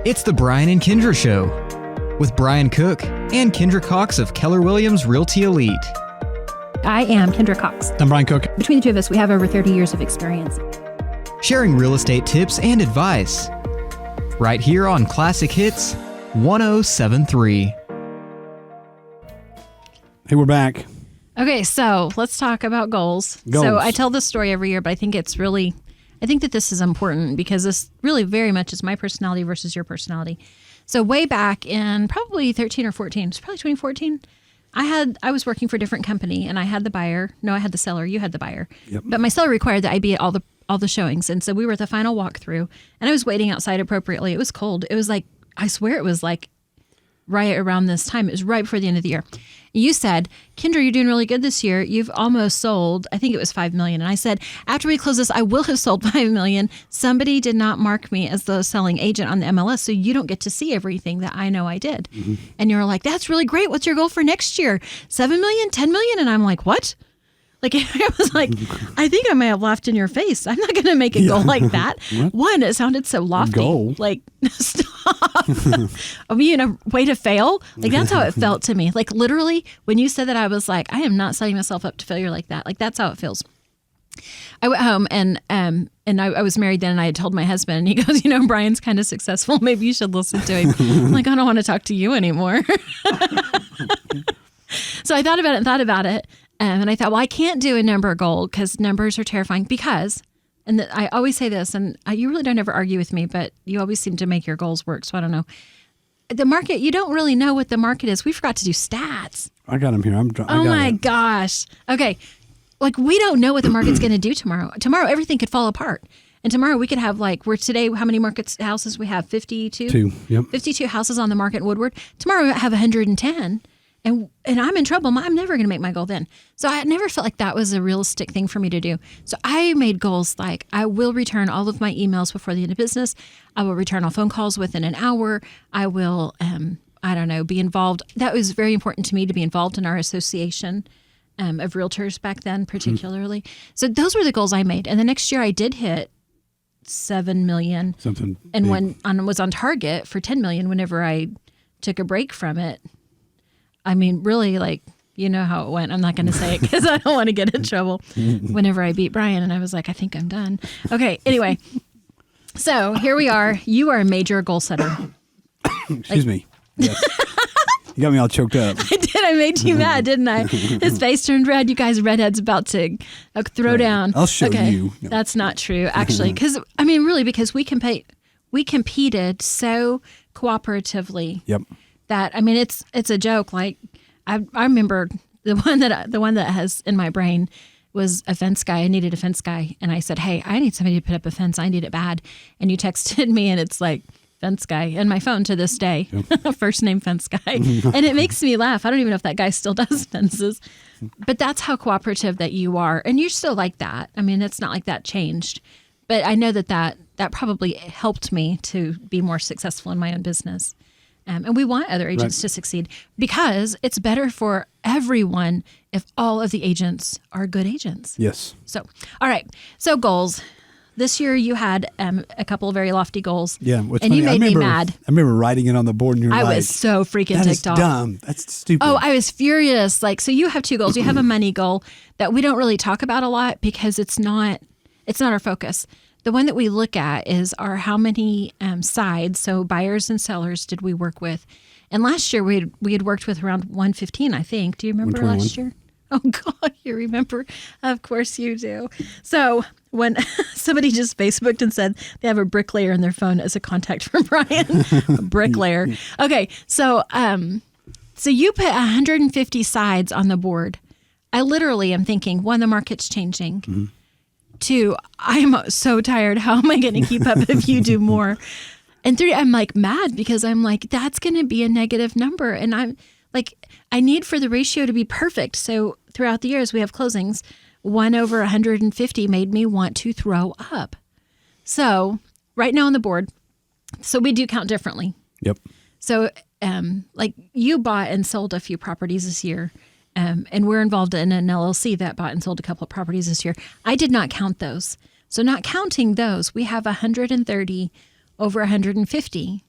It's the Brian and Kendra Show with Brian Cook and Kendra Cox of Keller Williams Realty Elite. I am Kendra Cox. I'm Brian Cook. Between the two of us, we have over 30 years of experience. Sharing real estate tips and advice. Right here on Classic Hits 1073. Hey, we're back. Okay, so let's talk about goals. So I tell this story every year, but I think that this is important because this really very much is my personality versus your personality. So way back in probably 13 or 14, it's probably 2014, I was working for a different company and I had the buyer. No, I had the seller. You had the buyer. Yep. But my seller required that I be at all the showings. And so we were at the final walkthrough and I was waiting outside appropriately. It was cold. It was like, I swear it was like right around this time. It was right before the end of the year. You said, Kendra, you're doing really good this year. You've almost sold, I think it was $5 million. And I said, after we close this, I will have sold $5 million. Somebody did not mark me as the selling agent on the MLS, so you don't get to see everything that I know I did. Mm-hmm. And you were like, that's really great. What's your goal for next year? 7 million, 10 million? And I'm like, what? Like, I was like, I think I may have laughed in your face. I'm not going to make a goal like that. One, it sounded so lofty. Goal? Like, stop. Are we in a way to fail? Like, that's how it felt to me. Like, literally, when you said that, I was like, I am not setting myself up to failure like that. Like, that's how it feels. I went home and I was married then and I had told my husband and he goes, Brian's kind of successful. Maybe you should listen to him. I'm like, I don't want to talk to you anymore. So I thought about it. And I thought, well, I can't do a number goal because numbers are terrifying I always say this, and you really don't ever argue with me, but you always seem to make your goals work. So I don't know. The market, you don't really know what the market is. We forgot to do stats. I got them here. Oh my gosh. Okay. Like we don't know what the market's going to do tomorrow. Tomorrow, everything could fall apart. And tomorrow we could have today, how many houses we have? 52? 2, yep. 52 houses on the market in Woodward. Tomorrow I have 110. And I'm in trouble. I'm never going to make my goal then. So I never felt like that was a realistic thing for me to do. So I made goals like I will return all of my emails before the end of business. I will return all phone calls within an hour. I will, be involved. That was very important to me to be involved in our association of realtors back then, particularly. Mm-hmm. So those were the goals I made. And the next year I did hit 7 million. Something and big. Was on target for 10 million whenever I took a break from it. I mean, really, like, you know how it went. I'm not going to say it because I don't want to get in trouble whenever I beat Brian. And I was like, I think I'm done. Okay, anyway. So here we are. You are a major goal setter. Excuse me. Yes. You got me all choked up. I did. I made you mad, didn't I? His face turned red. You guys redheads about to throw down. I'll show you. No. That's not true, actually. Because, because we competed so cooperatively. Yep. That it's a joke. Like I remember the one that has in my brain was a fence guy. I needed a fence guy, and I said, "Hey, I need somebody to put up a fence. I need it bad." And you texted me, and it's like fence guy in my phone to this day, yep. First name fence guy, and it makes me laugh. I don't even know if that guy still does fences, but that's how cooperative that you are, and you're still like that. I mean, it's not like that changed, but I know that probably helped me to be more successful in my own business. And we want other agents to succeed because it's better for everyone if all of the agents are good agents. Yes. So, all right. So goals. This year you had a couple of very lofty goals. Yeah. And funny, you made me mad. I remember writing it on the board and you're I was so freaking ticked off. That is dumb. That's stupid. Oh, I was furious. Like, so you have 2 goals. You have a money goal that we don't really talk about a lot because it's not our focus. The one that we look at is how many sides, so buyers and sellers, did we work with? And last year we had worked with around 115, I think. Do you remember last year? Oh, God, you remember? Of course you do. So when somebody just Facebooked and said they have a bricklayer in their phone as a contact for Brian, a bricklayer. Okay, so you put 150 sides on the board. I literally am thinking, 1, the market's changing. Mm-hmm. 2, I'm so tired. How am I going to keep up if you do more? And 3, I'm like mad because I'm like, that's going to be a negative number. And I'm like, I need for the ratio to be perfect. So throughout the years we have closings, 1 over 150 made me want to throw up. So right now on the board, so we do count differently. Yep. So like you bought and sold a few properties this year. And we're involved in an LLC that bought and sold a couple of properties this year. I did not count those. So not counting those, we have 130 over 150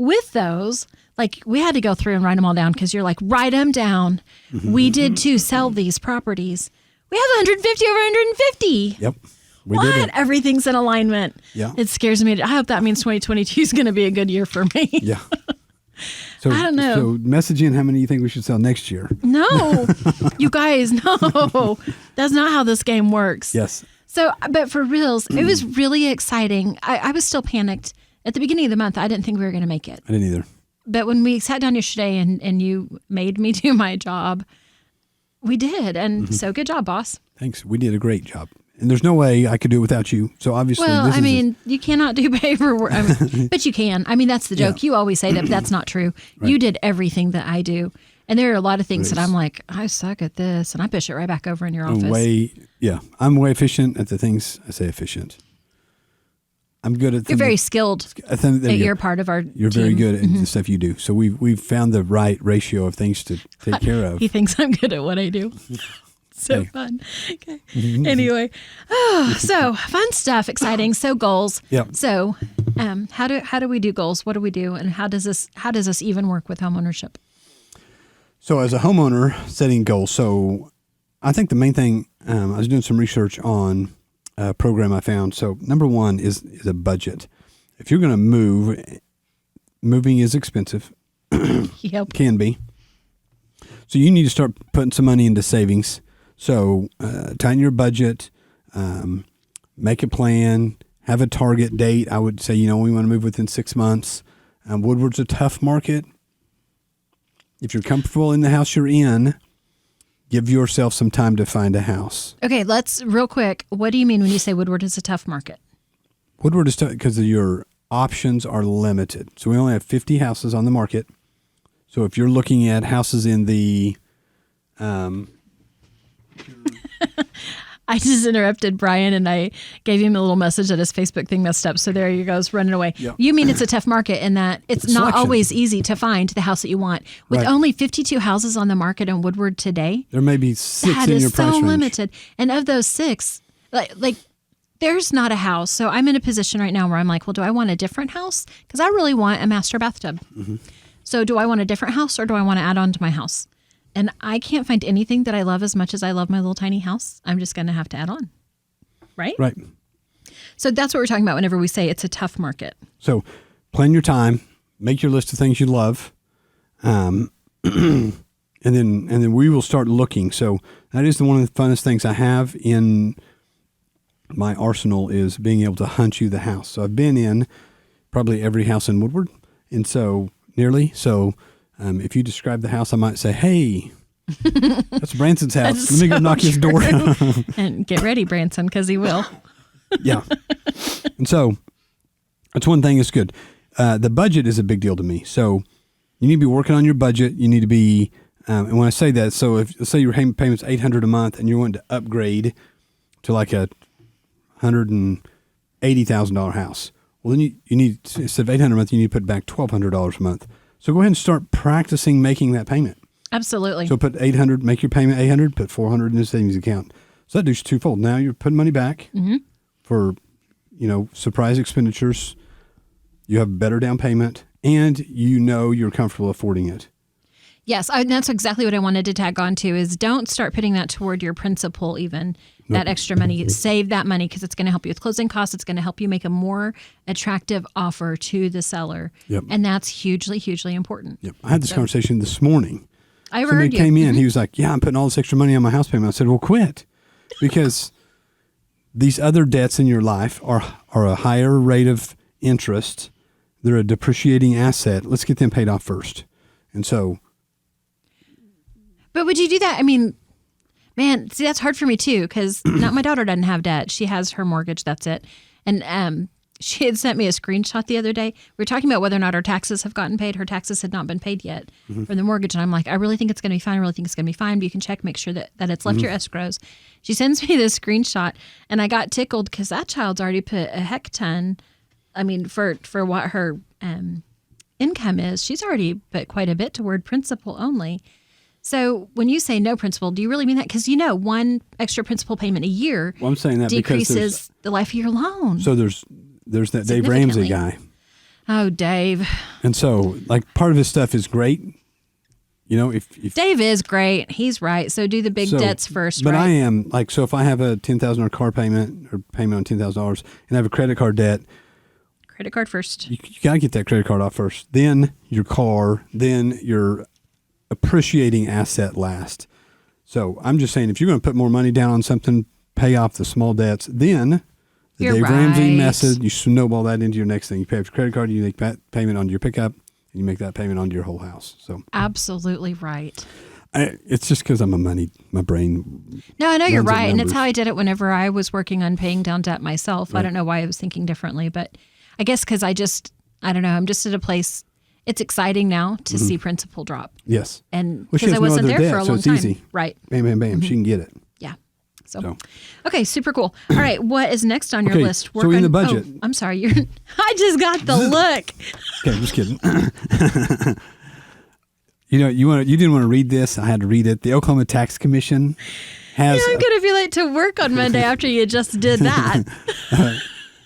with those, like we had to go through and write them all down because you're like, write them down. We did too sell these properties. We have 150 over 150. Yep. We What? did it. Everything's in alignment. Yeah. It scares me. I hope that means 2022 is going to be a good year for me. Yeah. So, I don't know. So message in how many you think we should sell next year. No, you guys, no. That's not how this game works. Yes. So, but for reals, it was really exciting. I was still panicked. At the beginning of the month, I didn't think we were going to make it. I didn't either. But when we sat down yesterday and you made me do my job, we did. And so good job, boss. Thanks. We did a great job. And there's no way I could do it without you. So obviously, Well, this I is mean, you cannot do paperwork, but you can. I mean, that's the joke. Yeah. You always say that, but that's not true. Right. You did everything that I do. And there are a lot of things that I'm like, I suck at this. And I push it right back over in your office. I'm way efficient at the things I say efficient. I'm good at. You're very skilled at your part of our You're team. very good at the stuff you do. So we've found the right ratio of things to take care of. He thinks I'm good at what I do. So Hey. fun. Okay. Anyway, so fun stuff, exciting. So goals. Yep. So, how do we do goals? What do we do, and how does this even work with homeownership? So as a homeowner setting goals, so I think the main thing, I was doing some research on a program I found. So number one is a budget. If you're going to move, moving is expensive, Yep. can be. So you need to start putting some money into savings. So tighten your budget, make a plan, have a target date. I would say, we want to move within 6 months. Woodward's a tough market. If you're comfortable in the house you're in, give yourself some time to find a house. Okay, let's real quick. What do you mean when you say Woodward is a tough market? Woodward is tough because your options are limited. So we only have 50 houses on the market. So if you're looking at houses in the I just interrupted Brian and I gave him a little message that his Facebook thing messed up. So there he goes, running away. Yep. You mean it's a tough market in that it's not Selection. always easy to find the house that you want. With Right. only 52 houses on the market in Woodward today, there may be 6 that in your is price so range. limited. And of those 6, like there's not a house. So I'm in a position right now where I'm like, well, do I want a different house? Because I really want a master bathtub. Mm-hmm. So do I want a different house or do I want to add on to my house? And I can't find anything that I love as much as I love my little tiny house. I'm just going to have to add on. Right? Right. So that's what we're talking about whenever we say it's a tough market. So plan your time, make your list of things you love, and then we will start looking. So that is one of the funnest things I have in my arsenal is being able to hunt you the house. So I've been in probably every house in Woodward, and so nearly. So if you describe the house, I might say, "Hey, that's Branson's house. That's Let me go so knock his door." And get ready, Branson, because he will. Yeah. And so that's one thing that's good. The budget is a big deal to me. So you need to be working on your budget. You need to be, and when I say that, so if let's say your payment's $800 a month and you're wanting to upgrade to like a $180,000 house, well, then you need, instead of $800 a month, you need to put back $1,200 a month. So go ahead and start practicing making that payment. Absolutely. So put $800, make your payment $800, put $400 in the savings account. So that does twofold. Now you're putting money back for, surprise expenditures. You have better down payment, and you're comfortable affording it. Yes, that's exactly what I wanted to tag on to is don't start putting that toward your principal even, that extra money. Save that money because it's going to help you with closing costs. It's going to help you make a more attractive offer to the seller. Yep. And that's hugely, hugely important. Yep. I had this conversation this morning. I heard Somebody you. came in. He was like, "Yeah, I'm putting all this extra money on my house payment." I said, "Well, quit, because these other debts in your life are a higher rate of interest. They're a depreciating asset. Let's get them paid off first." And so, But would you do that? I mean, man, see, that's hard for me too because not my daughter doesn't have debt. She has her mortgage. That's it. And she had sent me a screenshot the other day. We were talking about whether or not our taxes have gotten paid. Her taxes had not been paid yet from the mortgage. And I'm like, I really think it's going to be fine. I really think it's going to be fine. But you can check, make sure that it's left your escrows. She sends me this screenshot and I got tickled because that child's already put a heck ton. I mean, for what her income is, she's already put quite a bit toward principal only. So when you say no principal, do you really mean that? Because one extra principal payment a year I'm saying that because decreases the life of your loan. there's that Dave Ramsey Significantly. guy. Oh, Dave. And so, like, part of his stuff is great. You know, if Dave is great. He's right. So do the big debts first, but right? I am, like, so if I have a $10,000 car payment or payment on $10,000 and I have a credit card debt, Credit card first. you got to get that credit card off first. Then your car, then your appreciating asset last. So I'm just saying, if you're going to put more money down on something, pay off the small debts. Then the You're Dave Ramsey right. method, you snowball that into your next thing. You pay off your credit card, you make that payment on your pickup, and you make that payment on your whole house. So Absolutely right. it's just because my brain. No, I know you're runs at right. And it's numbers. how I did it whenever I was working on paying down debt myself. I don't know why I was thinking differently, but I guess because I don't know. I'm just at a place. It's exciting now to see principal drop. Yes. And Well, she because has I no wasn't other there debt, for a so long it's time. easy. Right. Bam, bam, bam. She can get it. Yeah. So, So. okay, super cool. All right, what is next on your Okay, list? so in the budget. Oh, I'm sorry. I just got the look. Okay, just kidding. You didn't want to read this. I had to read it. The Oklahoma Tax Commission has. I'm going to be late to work on Monday after you just did that.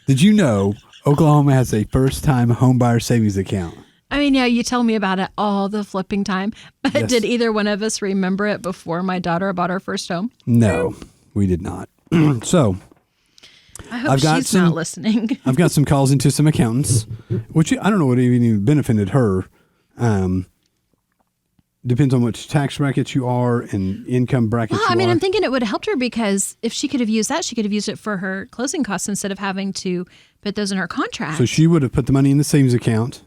Did you know Oklahoma has a first-time homebuyer savings account? I mean, yeah, you tell me about it all the flipping time, but Yes. did either one of us remember it before my daughter bought her first home? No, we did not. So I hope I've got she's some- not listening. I've got some calls into some accountants, which I don't know what even benefited her. Depends on which tax brackets you are and income brackets Well, you I mean, are. I'm thinking it would have helped her because if she could have used that, she could have used it for her closing costs instead of having to put those in her contract. So she would have put the money in the savings account.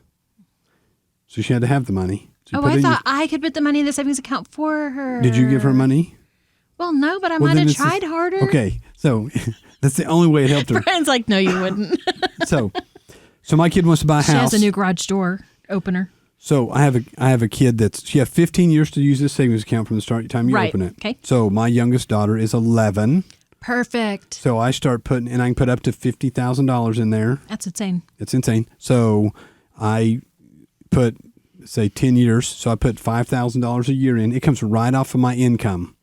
So she had to have the money. So you Oh, put it I in thought I could put the money in the savings account for her. Did you give her money? Well, no, but I Well, might then have it's just- tried harder. Okay, so that's the only way it helped her. Brian's like, no, you wouldn't. So my kid wants to buy a She house. has a new garage door opener. So I have a kid she have 15 years to use this savings account from the start time you Right, open it. okay. So my youngest daughter is 11. Perfect. So I start putting, and I can put up to $50,000 in there. That's insane. It's insane. So I put, say, 10 years. So I put $5,000 a year in. It comes right off of my income.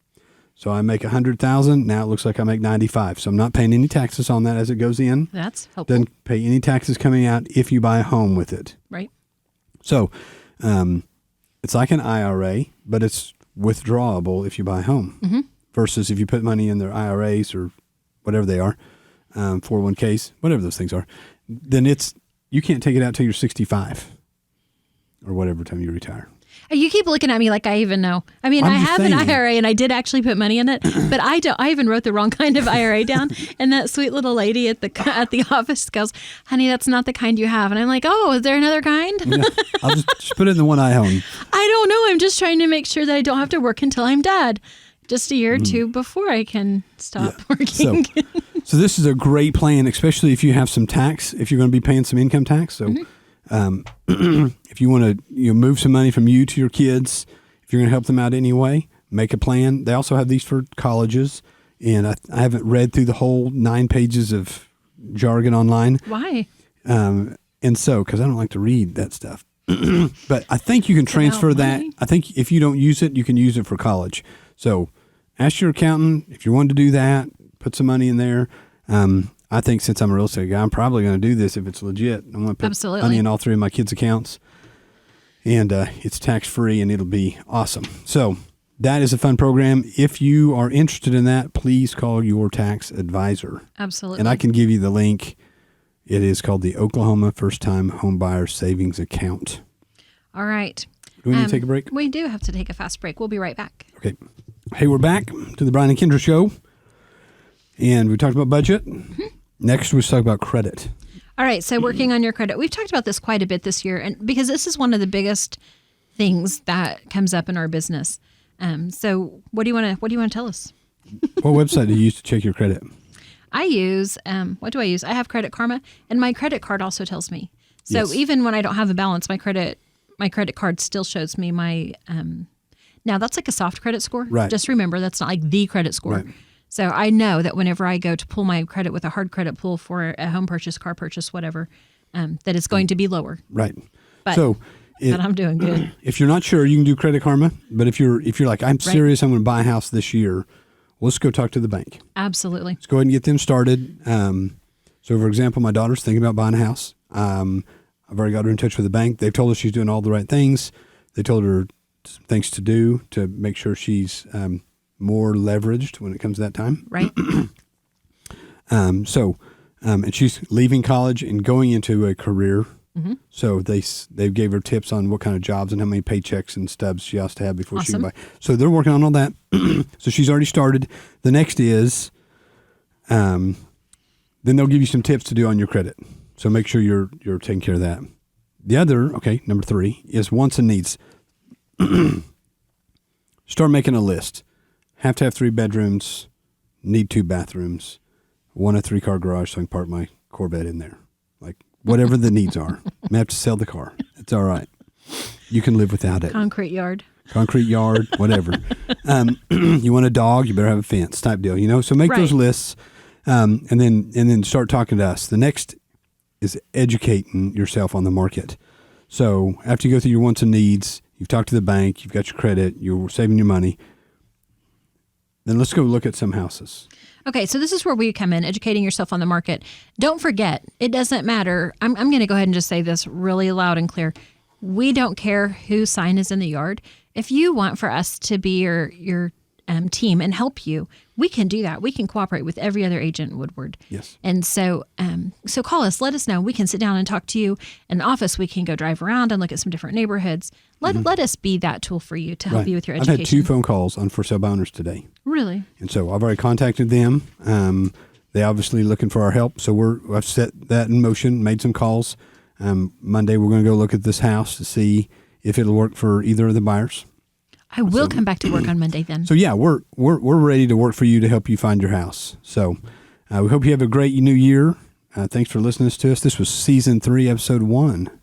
So I make $100,000. Now it looks like I make 95. So I'm not paying any taxes on that as it goes in. That's helpful. Doesn't pay any taxes coming out if you buy a home with it. Right. So it's like an IRA, but it's withdrawable if you buy a home versus if you put money in their IRAs or whatever they are, 401ks, whatever those things are, then you can't take it out till you're 65 or whatever time you retire. You keep looking at me like I even know. I mean, I'm I just have an saying. IRA and I did actually put money in it, but I don't. I even wrote the wrong kind of IRA down. And that sweet little lady at the office goes, "Honey, that's not the kind you have." And I'm like, "Oh, is there another kind?" Yeah, I'll just put it in the one I own. I don't know. I'm just trying to make sure that I don't have to work until I'm dead, just a year or two before I can stop working. So this is a great plan, especially if you have some tax, if you're going to be paying some income tax. So if you want to move some money from you to your kids, if you're going to help them out anyway, make a plan. They also have these for colleges. And I haven't read through the whole 9 pages of jargon online. Why? And so, because I don't like to read that stuff. But I think you can transfer that. money? I think if you don't use it, you can use it for college. So ask your accountant if you want to do that, put some money in there. I think since I'm a real estate guy, I'm probably going to do this if it's legit. I'm going to put Absolutely. money in all 3 of my kids' accounts. And it's tax-free and it'll be awesome. So that is a fun program. If you are interested in that, please call your tax advisor. Absolutely. And I can give you the link. It is called the Oklahoma First Time Homebuyer Savings Account. All right. Do we need to take a break? We do have to take a fast break. We'll be right back. Okay. Hey, we're back to the Brian and Kendra Show. And we talked about budget. Next, we talk about credit. All right, so working on your credit. We've talked about this quite a bit this year, and because this is one of the biggest things that comes up in our business. So what do you want to tell us? What website do you use to check your credit? I use what do I use? I have Credit Karma, and my credit card also tells me. So Yes. even when I don't have a balance, my credit card still shows me my. Now that's like a soft credit score. Right. Just remember that's not like the credit score. Right. So I know that whenever I go to pull my credit with a hard credit pull for a home purchase, car purchase, whatever, that it's going to be lower. Right. But, So but I'm doing good. if you're not sure, you can do Credit Karma. But if you're like, I'm serious, I'm going to buy a house this year, well, let's go talk to the bank. Absolutely. Let's go ahead and get them started. So, for example, my daughter's thinking about buying a house. I've already got her in touch with the bank. They've told her she's doing all the right things. They told her some things to do to make sure she's more leveraged when it comes to that time. Right. And she's leaving college and going into a career. Mm-hmm. So they gave her tips on what kind of jobs and how many paychecks and stubs she has to have before she can buy. So they're working on all that. So she's already started. The next is, then they'll give you some tips to do on your credit. So make sure you're taking care of that. The other, number 3 is wants and needs. Start making a list. Have to have 3 bedrooms, need 2 bathrooms, want a 3-car garage so I can park my Corvette in there. Like whatever the needs are. I may have to sell the car. It's all right. You can live without it. Concrete yard, whatever. You want a dog, you better have a fence type deal, So make those lists, and then start talking to us. The next is educating yourself on the market. So after you go through your wants and needs, you've talked to the bank, you've got your credit, you're saving your money, then let's go look at some houses. Okay, so this is where we come in, educating yourself on the market. Don't forget, it doesn't matter. I'm going to go ahead and just say this really loud and clear. We don't care whose sign is in the yard. If you want for us to be your team and help you, we can do that. We can cooperate with every other agent in Woodward. Yes. And so call us. Let us know. We can sit down and talk to you. In the office, we can go drive around and look at some different neighborhoods. Let us be that tool for you to help you with your education. I've had 2 phone calls on for sale by owners today. Really? And so I've already contacted them. They obviously looking for our help. So I've set that in motion, made some calls. Monday, we're going to go look at this house to see if it'll work for either of the buyers. I will come back to work on Monday then. So yeah, we're ready to work for you to help you find your house. So we hope you have a great new year. Thanks for listening to us. This was season 3, episode 1.